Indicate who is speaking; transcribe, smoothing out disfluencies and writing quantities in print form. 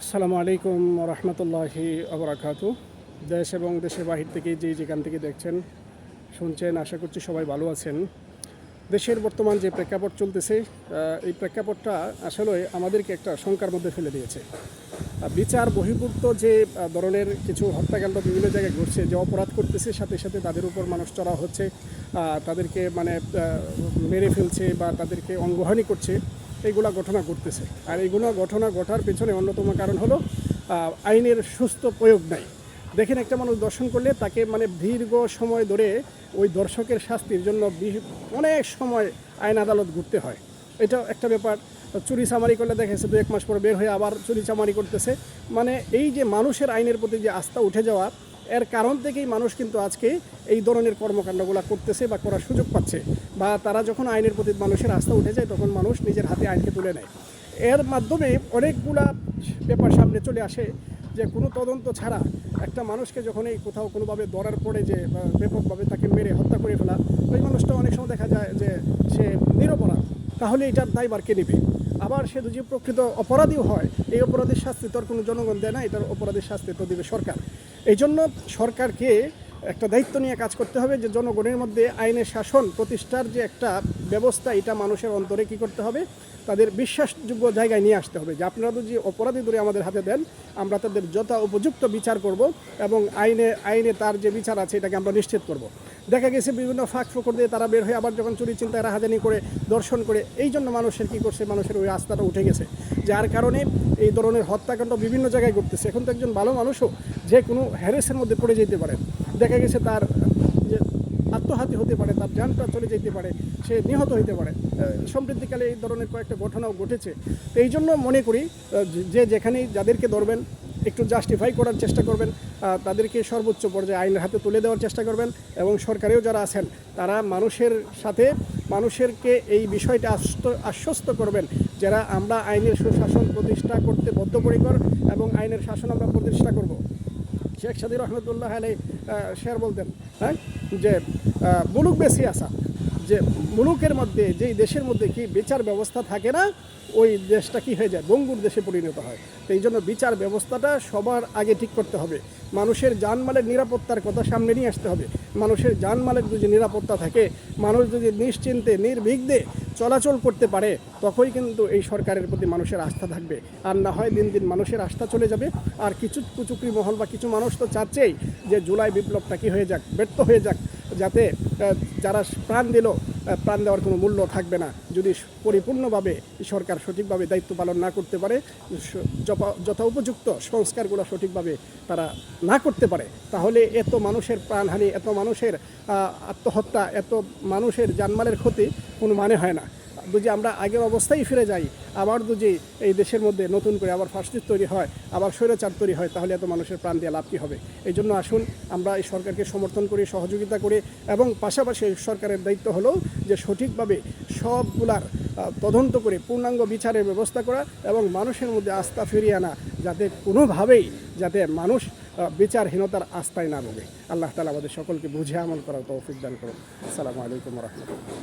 Speaker 1: আসসালামু আলাইকুম রহমতুল্লাহি আবরাকাতু। দেশ এবং দেশের বাহির থেকে যেখান থেকে দেখছেন শুনছেন, আশা করছি সবাই ভালো আছেন। দেশের বর্তমান যে প্রেক্ষাপট চলতেছে, এই প্রেক্ষাপটটা আসলে আমাদেরকে একটা শঙ্কার মধ্যে ফেলে দিয়েছে। বিচার বহির্ভূত যে ধরনের কিছু হত্যাকাণ্ড বিভিন্ন জায়গায় ঘটছে, যে অপরাধ করতেছে, সাথে সাথে তাদের উপর মানুষ চড়া হচ্ছে, তাদেরকে মেরে ফেলছে বা তাদেরকে অঙ্গহানি করছে, এইগুলা ঘটনা ঘটতেছে। আর এইগুলো ঘটনা ঘটার পেছনে অন্যতম কারণ হলো আইনের সুস্থ প্রয়োগ নাই। দেখেন, একটা মানুষ দর্শন করলে তাকে দীর্ঘ সময় ধরে ওই দর্শকের শাস্তির জন্য অনেক সময় আইন আদালত ঘুরতে হয়। এটা একটা ব্যাপার। চুরি চামারি করলে দেখা যাচ্ছে 2-1 মাস পর বের হয়ে আবার চুরি চামারি করতেছে। এই যে মানুষের আইনের প্রতি যে আস্থা উঠে যাওয়া, এর কারণ থেকেই মানুষ কিন্তু আজকে এই ধরনের কর্মকাণ্ডগুলো করতেছে বা করার সুযোগ পাচ্ছে। বা তারা যখন আইনের প্রতি মানুষের আস্থা উঠে যায়, তখন মানুষ নিজের হাতে আইনকে তুলে নেয়। এর মাধ্যমে অনেকগুলা ব্যাপার সামনে চলে আসে, যে কোনো তদন্ত ছাড়া একটা মানুষকে যখনই কোথাও কোনোভাবে ধরার পড়ে, যে ব্যাপকভাবে তাকে মেরে হত্যা করে ফেলা, ওই মানুষটা অনেক সময় দেখা যায় যে সে নিরপরাধ। তাহলে এটার দায়ভার কে নেবে? আবার সে যদি প্রকৃত অপরাধীও হয়, এই অপরাধের শাস্তি তো আর কোনো জনগণ দেয় না, এটার অপরাধের শাস্তি তো দেবে সরকার। এই জন্য সরকারকে একটা দায়িত্ব নিয়ে কাজ করতে হবে, যে জনগণের মধ্যে আইনের শাসন প্রতিষ্ঠার যে একটা ব্যবস্থা, এটা মানুষের অন্তরে কী করতে হবে, তাদের বিশ্বাসযোগ্য জায়গায় নিয়ে আসতে হবে, যে আপনারা তো যে অপরাধী ধরে আমাদের হাতে দেন, আমরা তাদের যথা উপযুক্ত বিচার করব এবং আইনে তার যে বিচার আছে এটাকে আমরা নিশ্চিত করব। দেখা গেছে বিভিন্ন ফাঁক ফোকর দিয়ে তারা বের হয়ে আবার যখন চুরি চিন্তায় রাহাজানি করে, দর্শন করে, এই জন্য মানুষের কী করছে, মানুষের ওই আস্থাটা উঠে গেছে, যার কারণে এই ধরনের হত্যাকাণ্ড বিভিন্ন জায়গায় ঘটতেছে। এখন তো একজন ভালো মানুষও যে কোনো হ্যারেসের মধ্যে পড়ে যেতে পারে, দেখা গেছে তার যে আত্মঘাতী হতে পারে, তার জানটা চলে যেতে পারে, সে নিহত হতে পারে। সম্প্রতিকালে এই ধরনের কয়েকটা ঘটনাও ঘটেছে। তো এই জন্য মনে করি যে যেখানেই যাদেরকে ধরবেন একটু জাস্টিফাই করার চেষ্টা করবেন, তাদেরকে সর্বোচ্চ পর্যায়ে আইনের হাতে তুলে দেওয়ার চেষ্টা করবেন, এবং সরকারেও যারা আছেন তারা মানুষের সাথে মানুষেরকে এই বিষয়টা আশ্বস্ত করবেন, যারা আমরা আইনের সুশাসন প্রতিষ্ঠা করতে বদ্ধপরিকর এবং আইনের শাসন আমরা প্রতিষ্ঠা করব। শেখ সাদী রহমতুল্লাহ আলাই শের বলতেন, যে মুলুক বেশি আসা, যে মুলুকের মধ্যে, যেই দেশের মধ্যে কি বিচার ব্যবস্থা থাকে না, ওই দেশটা কি হয়ে যায়, বঙ্গুর দেশে পরিণত হয়। তো এই জন্য বিচার ব্যবস্থাটা সবার আগে ঠিক করতে হবে। মানুষের জানমালের নিরাপত্তার কথা সামনে নিয়ে আসতে হবে। মানুষের জানমালের যদি নিরাপত্তা থাকে, মানুষ যদি নিশ্চিন্তে নির্বিঘ্নে চলাচল করতে পারে, তখনই কিন্তু এই সরকারের প্রতি মানুষের আস্থা থাকবে। আর না হয় দিন দিন মানুষের আস্থা চলে যাবে। আর কিছু কুচুকরি মহল বা কিছু মানুষ তো চাচ্ছেই যে জুলাই বিপ্লবটা কী হয়ে যাক, ব্যর্থ হয়ে যাক, যাতে যারা প্রাণ দিল, প্রাণ দেওয়ার কোনো মূল্য থাকবে না। যদি পরিপূর্ণভাবে সরকার সঠিকভাবে দায়িত্ব পালন না করতে পারে, যথা উপযুক্ত সংস্কারগুলো সঠিকভাবে তারা না করতে পারে, তাহলে এত মানুষের প্রাণহানি, এত মানুষের আত্মহত্যা, এত মানুষের জানমালের ক্ষতি কোনো মানে হয় না। যদি আমরা আগের অবস্থায় ফিরে যাই, আবার যদি এই দেশের মধ্যে নতুন করে আবার ফাসিস্ট তৈরি হয়, আবার স্বৈরাচার তৈরি হয়, তাহলে এত মানুষের প্রাণ দিয়ে লাভ কী হবে? এই জন্য আসুন আমরা এই সরকারকে সমর্থন করি, সহযোগিতা করি, এবং পাশাপাশি সরকারের দায়িত্ব হলো যে সঠিকভাবে সবগুলার তদন্ত করে পূর্ণাঙ্গ বিচারের ব্যবস্থা করা এবং মানুষের মধ্যে আস্থা ফিরিয়ে আনা, যাতে কোনোভাবেই যাতে মানুষ বিচারহীনতার আস্থায় না ভোগে। আল্লাহ তাআলা আমাদের সকলকে বুঝে আমল করার তৌফিক দান করুন। আসসালামু আলাইকুম ওয়া রাহমাতুল্লাহ।